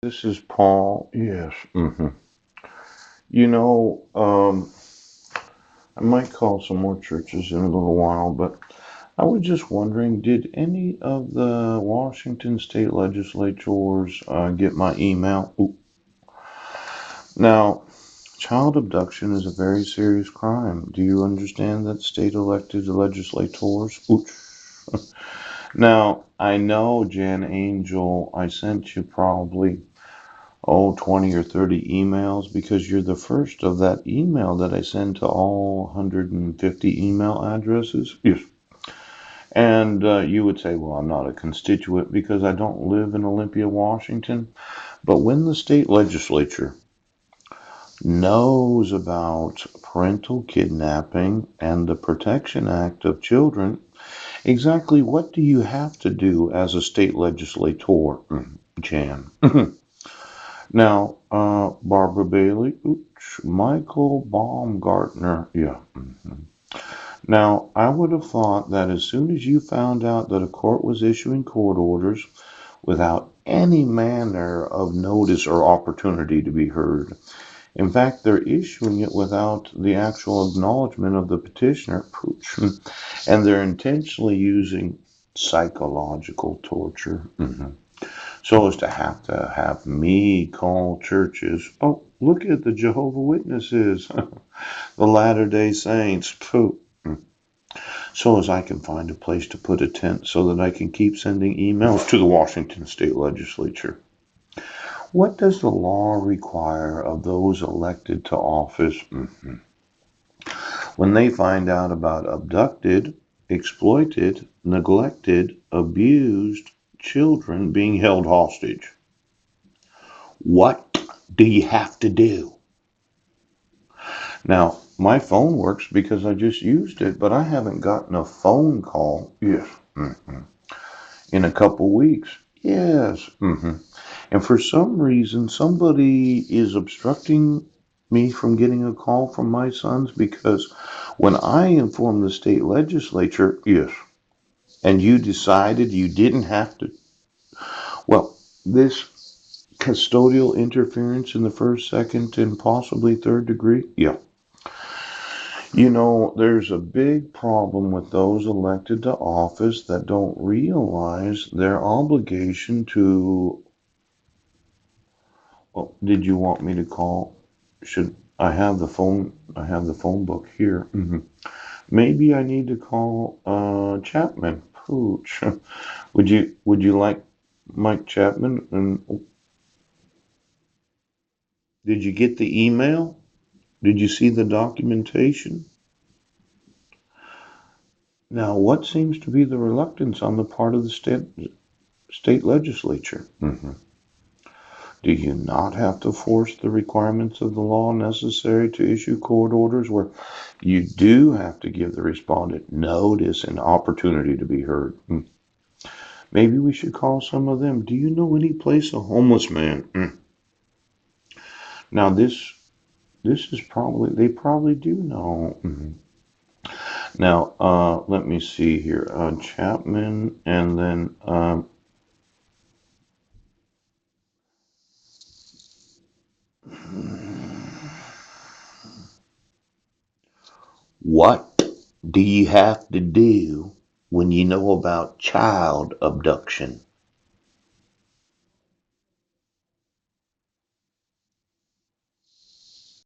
This is Paul. Yes. You know, I might call some more churches in a little while, but I was just wondering, did any of the Washington state legislators get my email? Ooh. Now, child abduction is a very serious crime. Do you understand that state elected legislators? Ooh. Now, I know, Jan Angel, I sent you probably 20 or 30 emails because you're the first of that email that I send to all 150 email addresses. Yes. And you would say, well, I'm not a constituent because I don't live in Olympia, Washington. But when the state legislature knows about parental kidnapping and the Protection Act of Children, exactly what do you have to do as a state legislator, Jan? Now, Barbara Bailey, oops, Michael Baumgartner, yeah. Now, I would have thought that as soon as you found out that a court was issuing court orders without any manner of notice or opportunity to be heard, in fact, they're issuing it without the actual acknowledgement of the petitioner, and they're intentionally using psychological torture. So as to have me call churches. Oh, look at the Jehovah Witnesses, the Latter Day Saints. Pooh. So as I can find a place to put a tent so that I can keep sending emails to the Washington State Legislature. What does the law require of those elected to office when they find out about abducted, exploited, neglected, abused children being held hostage? What do you have to do? Now, my phone works because I just used it, but I haven't gotten a phone call. Yes. In a couple weeks. Yes. And for some reason, somebody is obstructing me from getting a call from my sons because when I informed the state legislature, yes, and you decided you didn't have to, well, this custodial interference in the first, second, and possibly third degree, yeah. You know, there's a big problem with those elected to office that don't realize their obligation to. Well, did you want me to call? Should I have the phone? I have the phone book here. Maybe I need to call Chapman. Pooch. Would you like Mike Chapman? And did you get the email? Did you see the documentation? Now, what seems to be the reluctance on the part of the state legislature? Do you not have to force the requirements of the law necessary to issue court orders where you do have to give the respondent notice and opportunity to be heard? Maybe we should call some of them. Do you know any place a homeless man? Now this is probably they probably do know. Now let me see here. Chapman and then what do you have to do when you know about child abduction?